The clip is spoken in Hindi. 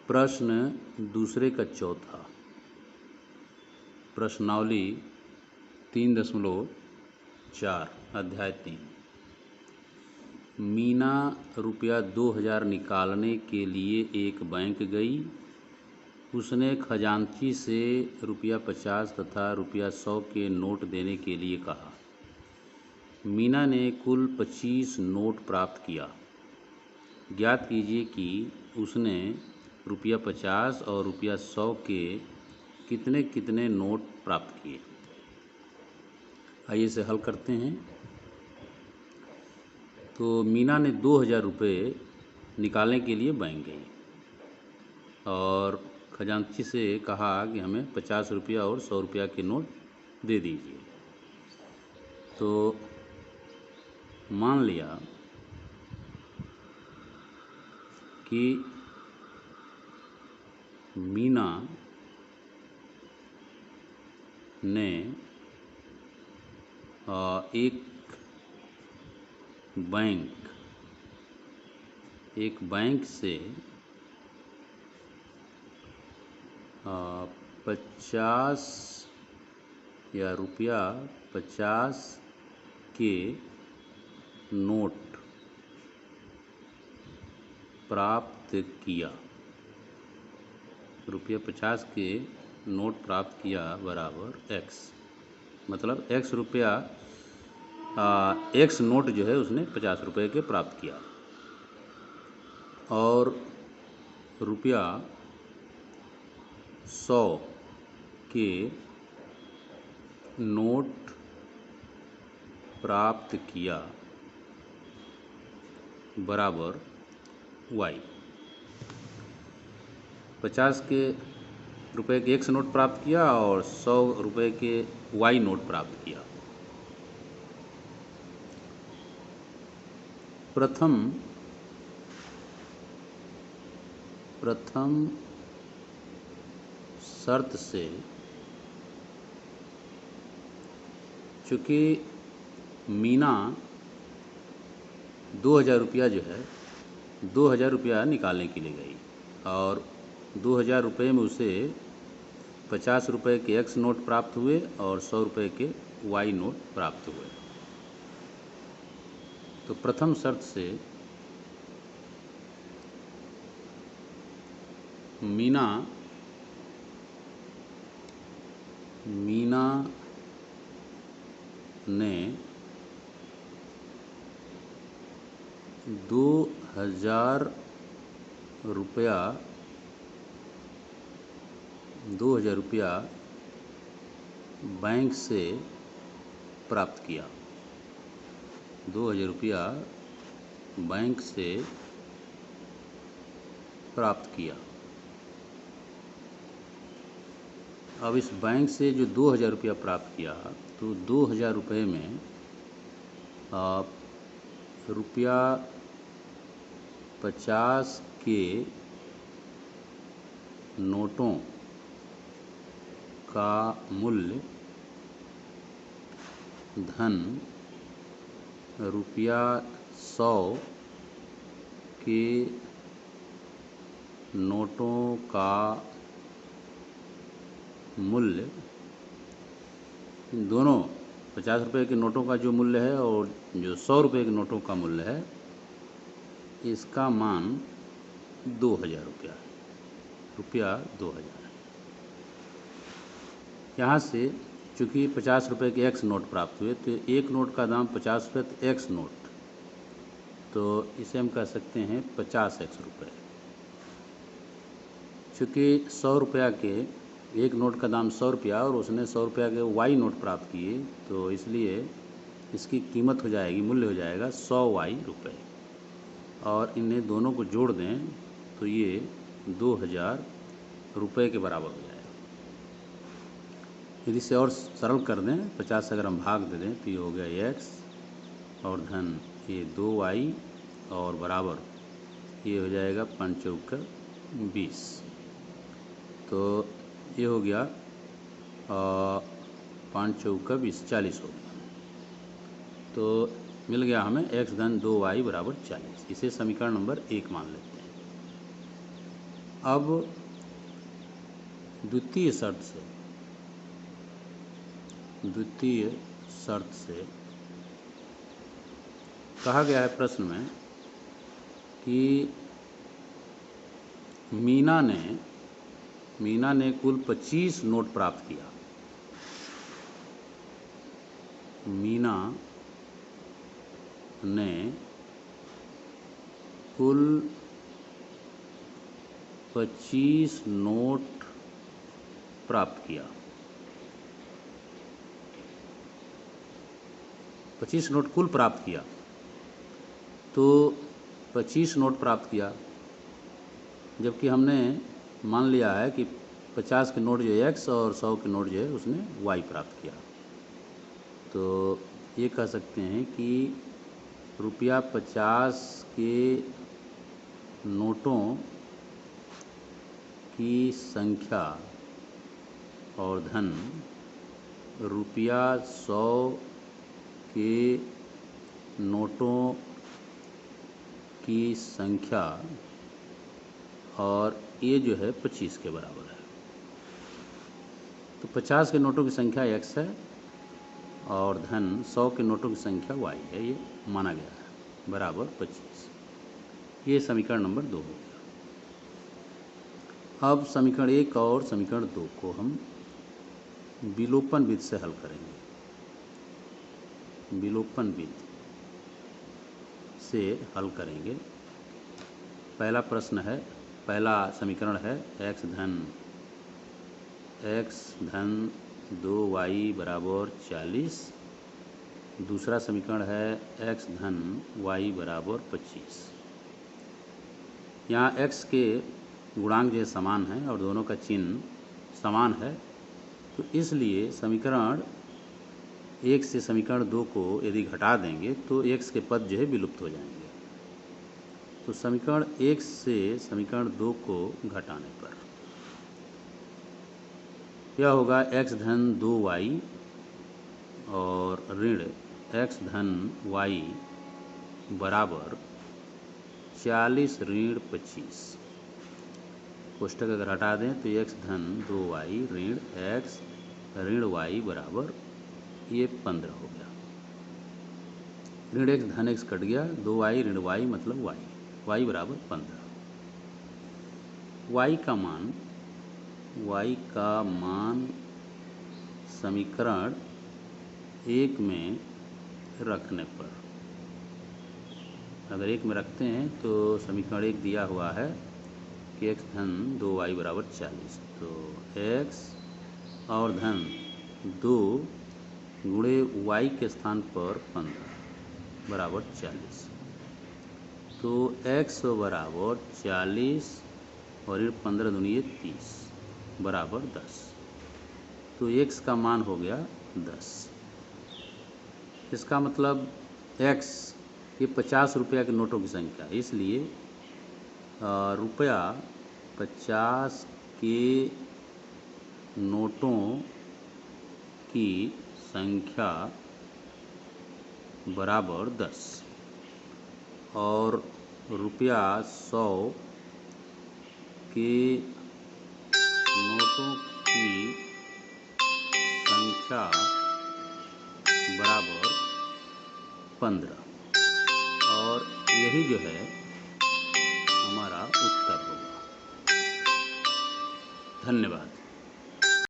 प्रश्न दूसरे का चौथा, प्रश्नावली 3.4 अध्याय 3। मीना रुपया 2000 निकालने के लिए एक बैंक गई। उसने खजांची से रुपया 50 तथा रुपया 100 के नोट देने के लिए कहा। मीना ने कुल 25 नोट प्राप्त किया। ज्ञात कीजिए कि उसने रुपया 50 और रुपया 100 के कितने कितने नोट प्राप्त किए। आइए इसे हल करते हैं। तो मीना ने 2000 रुपये निकालने के लिए बैंक गई और खजांची से कहा कि हमें 50 रुपया और 100 रुपया के नोट दे दीजिए। तो मान लिया कि मीना ने एक बैंक से 50 या रुपया 50 के नोट प्राप्त किया। रुपया 50 के नोट प्राप्त किया बराबर x, मतलब x रुपया x नोट जो है उसने 50 रुपये के प्राप्त किया और रुपया 100 के नोट प्राप्त किया बराबर y। 50 के रुपये के x नोट प्राप्त किया और 100 रुपये के y नोट प्राप्त किया। प्रथम शर्त से चूँकि मीना 2000 रुपया जो है 2000 रुपया निकालने के लिए गई और 2000 रुपये में उसे 50 रुपये के x नोट प्राप्त हुए और 100 रुपये के y नोट प्राप्त हुए। तो प्रथम शर्त से मीना ने 2000 रुपया बैंक से प्राप्त किया। 2000 रुपया बैंक से प्राप्त किया। अब इस बैंक से जो 2000 रुपया प्राप्त किया तो 2000 रुपये में रुपया 50 के नोटों का मूल्य धन रुपया 100 के नोटों का मूल्य, दोनों 50 रुपये के नोटों का जो मूल्य है और जो 100 रुपये के नोटों का मूल्य है, इसका मान 2000 रुपया है। रुपया 2000 है। यहाँ से चूँकि 50 रुपये के x नोट प्राप्त हुए तो एक नोट का दाम 50 रुपये तो x नोट, तो इसे हम कह सकते हैं 50x रुपये। चूँकि 100 रुपया के एक नोट का दाम 100 रुपया और उसने 100 रुपया के y नोट प्राप्त किए, तो इसलिए इसकी कीमत हो जाएगी, मूल्य हो जाएगा 100y रुपये और इन्हें दोनों को जोड़ दें तो ये 2000 रुपये के बराबर हो जाएगा। यदि इसे और सरल कर दें, 50 से अगर हम भाग दे दें तो ये हो गया x और धन ये 2y और बराबर ये हो जाएगा 5 चौका 20। तो ये हो गया 5 चौका 20, 40 हो गया। तो मिल गया हमें x धन 2y बराबर 40। इसे समीकरण नंबर 1 मान लेते हैं। अब द्वितीय शर्त से कहा गया है प्रश्न में कि मीना ने कुल 25 नोट प्राप्त किया। मीना ने कुल 25 नोट प्राप्त किया। 25 नोट कुल प्राप्त किया, तो 25 नोट प्राप्त किया, जबकि हमने मान लिया है कि 50 के नोट जो है x और 100 के नोट जो है उसने y प्राप्त किया। तो ये कह सकते हैं कि रुपया 50 के नोटों की संख्या और धन रुपया 100 के नोटों की संख्या और ये जो है 25 के बराबर है। तो 50 के नोटों की संख्या x है और धन 100 के नोटों की संख्या y है, ये माना गया है, बराबर 25। ये समीकरण नंबर 2 हो गया। अब समीकरण 1 और समीकरण 2 को हम विलोपन विधि से हल करेंगे। विलोपन विधि से हल करेंगे। पहला समीकरण है x धन 2y बराबर 40। दूसरा समीकरण है x धन y बराबर 25। यहाँ x के गुणांक जो समान हैं और दोनों का चिन्ह समान है, तो इसलिए समीकरण 1 से समीकरण 2 को यदि घटा देंगे तो x के पद जो है विलुप्त हो जाएंगे। तो समीकरण 1 से समीकरण 2 को घटाने पर यह होगा x धन 2y और ऋण x धन y बराबर 40 ऋण 25। कोष्टक अगर हटा दें तो x धन 2y ऋण x ऋण y बराबर ये 15 हो गया। ऋण x धन x कट गया, 2y ऋण y मतलब y बराबर 15। y का मान समीकरण 1 में रखने पर, अगर 1 में रखते हैं तो समीकरण 1 दिया हुआ है कि x धन 2y बराबर 40, तो x और धन 2 गुणे y के स्थान पर 15 बराबर 40। तो x बराबर 40 और ये 15 दूनी 30 बराबर 10। तो x का मान हो गया 10। इसका मतलब x ये 50 रुपया के नोटों की संख्या, इसलिए रुपया 50 के नोटों की संख्या बराबर 10 और रुपया 100 के नोटों की संख्या बराबर 15, और यही जो है हमारा उत्तर होगा। धन्यवाद।